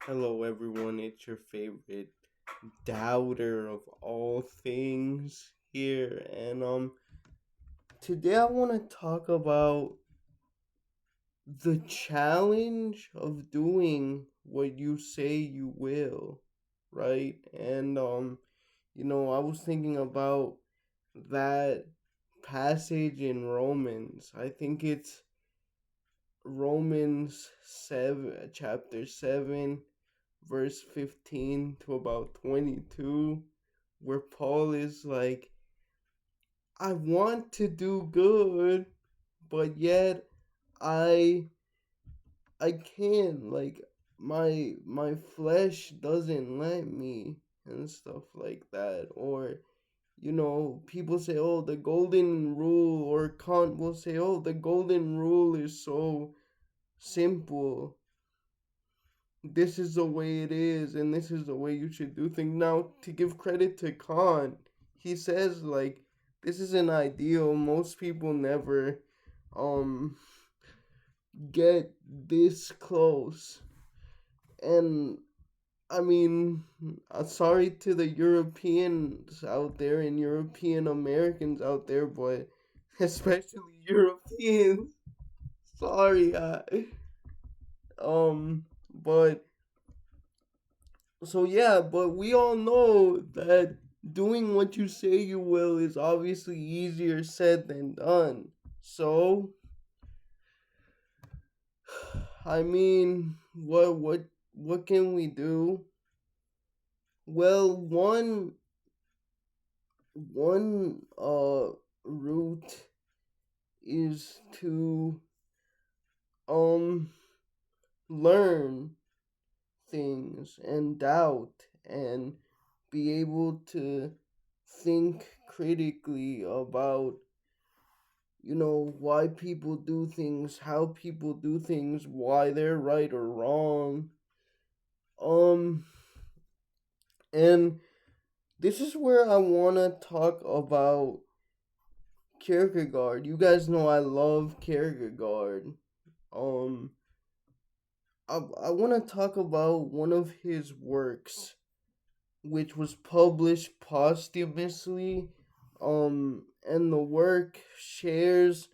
Hello, everyone. It's your favorite doubter of all things here, and today I want to talk about the challenge of doing what you say you will, right? And I was thinking about that passage in Romans. I think it's Romans 7, chapter 7, verse 15 to about 22, where Paul is like, I want to do good, but yet I I can't, like, my flesh doesn't let me, and stuff like that. Or people say, oh, the golden rule, or Kant will say, oh, the golden rule is so simple. This is the way it is, and this is the way you should do things. Now, to give credit to Kant, he says, like, this is an ideal. Most people never um get this close. And I mean, sorry to the Europeans out there and European Americans out there, but especially Europeans. Sorry, but so yeah, but we all know that doing what you say you will is obviously easier said than done. So, I mean, what can we do? Well, one route is to um learn things and doubt and be able to think critically about why people do things, how people do things, why they're right or wrong. um and this is where I want to talk about Kierkegaard. You guys know I love Kierkegaard. um I want to talk about one of his works which was published posthumously, and the work shares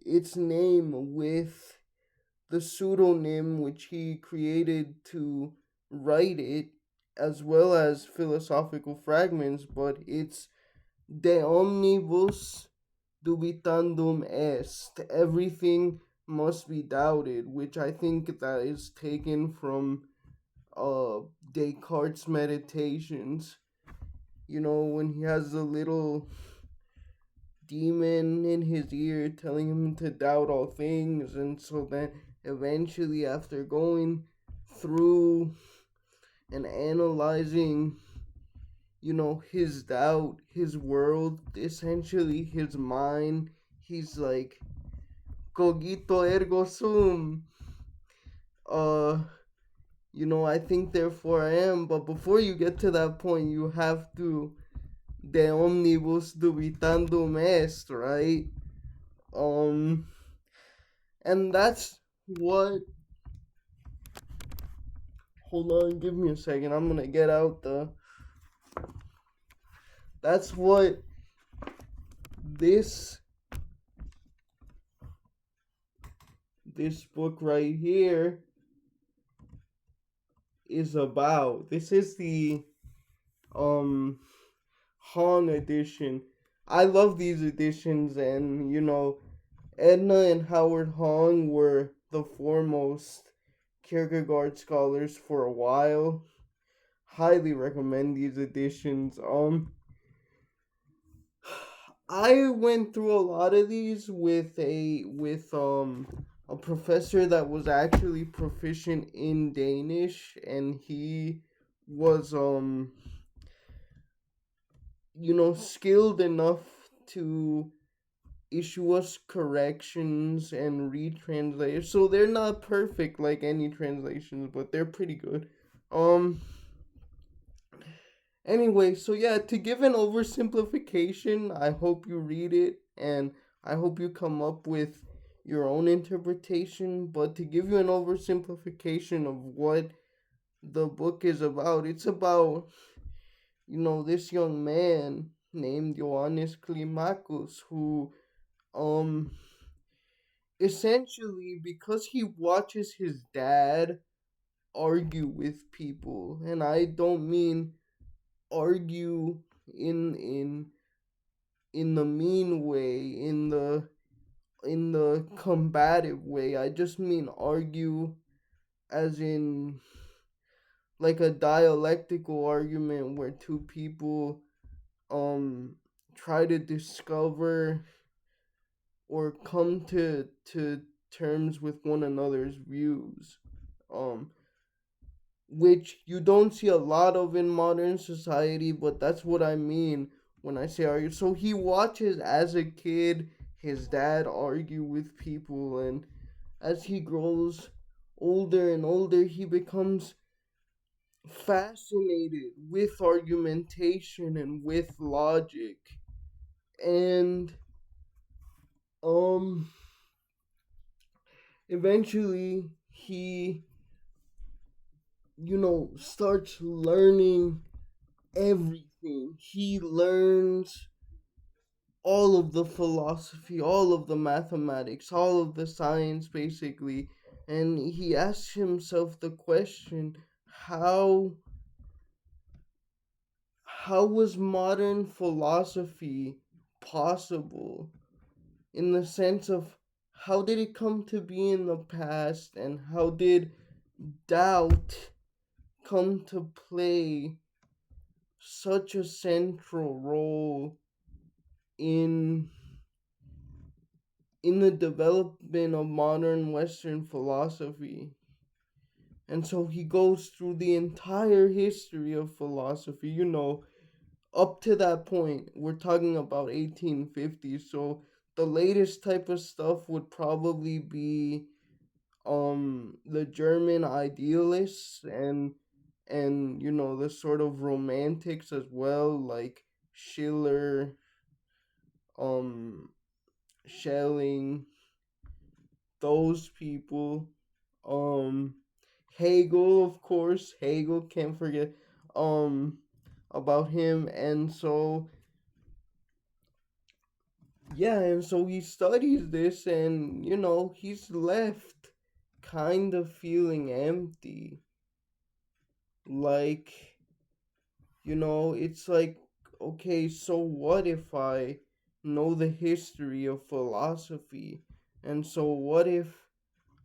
its name with the pseudonym which he created to write it, as well as philosophical fragments, but it's De Omnibus Dubitandum Est. Everything must be doubted, which I think that is taken from Descartes' meditations. When he has the little demon in his ear telling him to doubt all things, and so then eventually, after going through and analyzing, his doubt, his world, essentially his mind, he's like, cogito ergo sum. Uh, I think therefore I am, but before you get to that point, you have to de omnibus dubitandum est, right? Um, and that's what. Hold on, give me a second. I'm gonna get out the. That's what this this book right here is about. This is the um Han edition. I love these editions, and Edna and Howard Hong were the foremost Kierkegaard scholars for a while. Highly recommend these editions. I went through a lot of these with a professor that was actually proficient in Danish, and he was skilled enough to issue us corrections and retranslate. So they're not perfect like any translations, but they're pretty good. Um Anyway, so yeah, to give an oversimplification, I hope you read it and I hope you come up with your own interpretation. But to give you an oversimplification of what the book is about. It's about, this young man named Johannes Climacus who, um, essentially, because he watches his dad argue with people, and I don't mean argue in the mean way, in the combative way. I just mean argue as in like a dialectical argument where two people um try to discover or come to terms with one another's views. Um which you don't see a lot of in modern society, but that's what I mean when I say argue. So he watches as a kid his dad argue with people, and as he grows older and older, he becomes fascinated with argumentation and with logic. And um eventually he starts learning everything. He learns all of the philosophy, all of the mathematics, all of the science basically, and he asks himself the question, how how was modern philosophy possible, in the sense of how did it come to be in the past, and how did doubt come to play such a central role in in the development of modern Western philosophy. And so he goes through the entire history of philosophy, up to that point. We're talking about 1850. So the latest type of stuff would probably be the German idealists, and the sort of romantics as well, like Schiller, um Schelling, those people. Um Hegel, of course. Hegel, can't forget um about him. And so yeah, and so he studies this, and he's left kind of feeling empty. Like, it's like, okay, so what if I know the history of philosophy? And so what if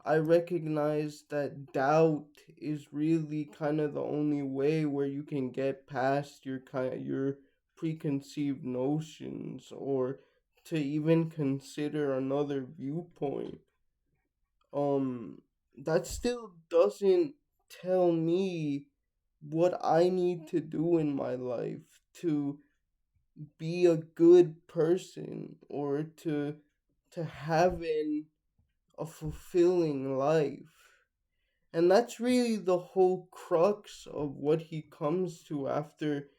I recognize that doubt is really kind of the only way where you can get past your preconceived notions, or to even consider another viewpoint. That still doesn't tell me what I need to do in my life to be a good person, or to have a fulfilling life. And that's really the whole crux of what he comes to after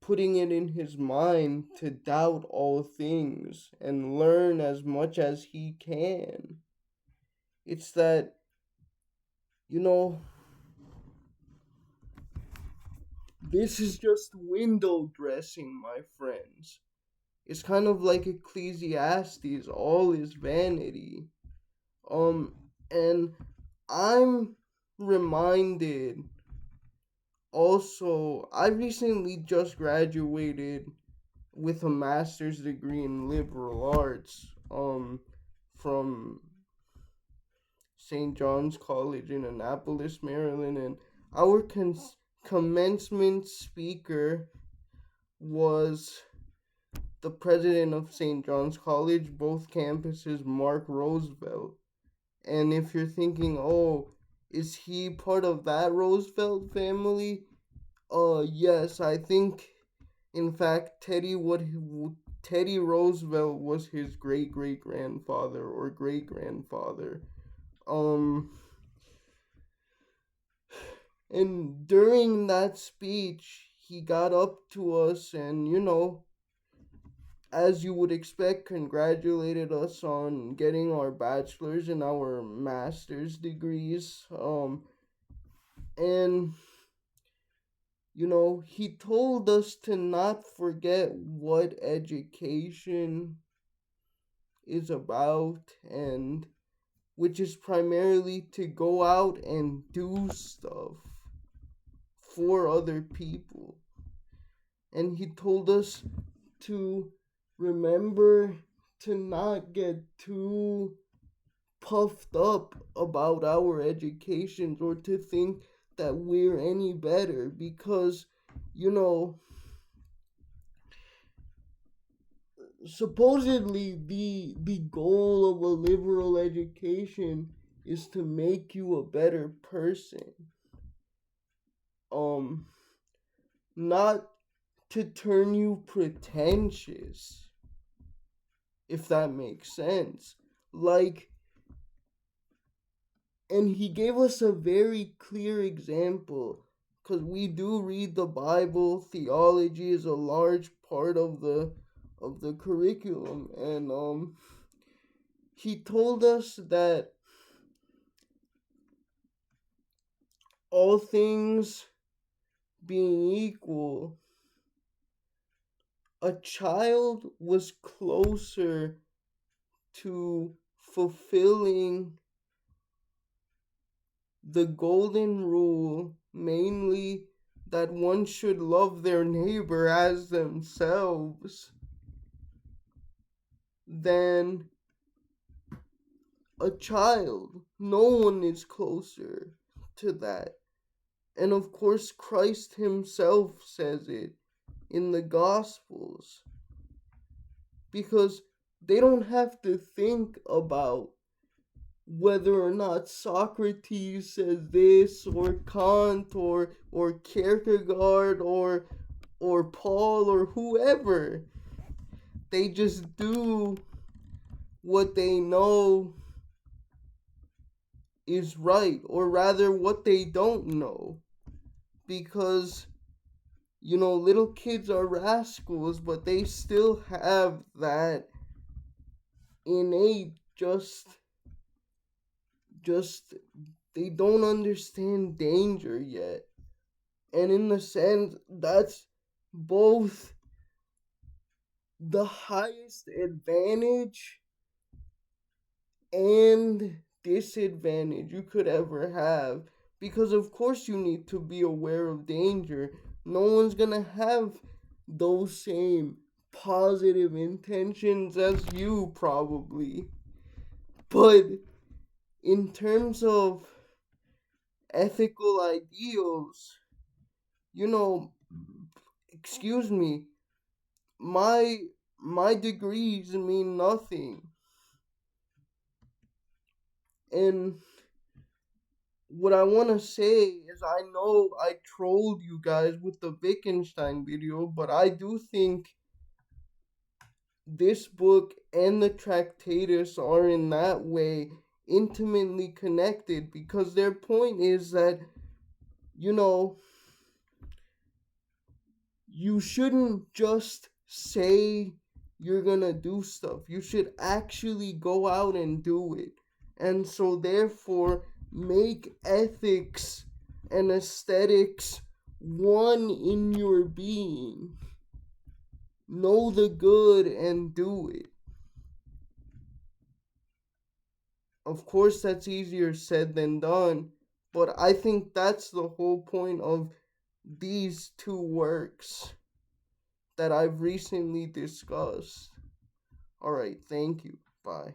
putting it in his mind to doubt all things and learn as much as he can. It's that, you know, this is just window dressing, my friends. It's kind of like Ecclesiastes, all is vanity. Um, and I'm reminded also, I recently just graduated with a master's degree in liberal arts from St. John's College in Annapolis, Maryland, and our commencement speaker was the president of St. John's College, both campuses, Mark Roosevelt. And if you're thinking, oh, is he part of that Roosevelt family? Yes, I think, in fact, Teddy Roosevelt was his great great grandfather or great grandfather. Um, and during that speech, he got up to us and, as you would expect, congratulated us on getting our bachelor's and our master's degrees. And, he told us to not forget what education is about, and which is primarily to go out and do stuff for other people. And he told us to remember to not get too puffed up about our educations or to think that we're any better, because supposedly the goal of a liberal education is to make you a better person, um not to turn you pretentious, if that makes sense. Like, and he gave us a very clear example, because we do read the Bible. Theology is a large part of the curriculum, and he told us that all things being equal, a child was closer to fulfilling the golden rule, mainly that one should love their neighbor as themselves, than a child. No one is closer to that. And of course, Christ himself says it in the Gospels, because they don't have to think about whether or not Socrates says this, or Kant, or Kierkegaard, or Paul, or whoever. They just do what they know is right, or rather what they don't know, because little kids are rascals, but they still have that innate just they don't understand danger yet. And in the sense, that's both the highest advantage and disadvantage you could ever have, because of course you need to be aware of danger. No one's gonna have those same positive intentions as you, probably. But in terms of ethical ideals, you know, excuse me, my my degrees mean nothing. And what I want to say is, I know I trolled you guys with the Wittgenstein video, but I do think this book and the Tractatus are in that way intimately connected, because their point is that, you know, you shouldn't just say you're gonna do stuff. You should actually go out and do it. And so, therefore, make ethics and aesthetics one in your being. Know the good and do it. Of course, that's easier said than done, but I think that's the whole point of these two works that I've recently discussed. Alright, thank you. Bye.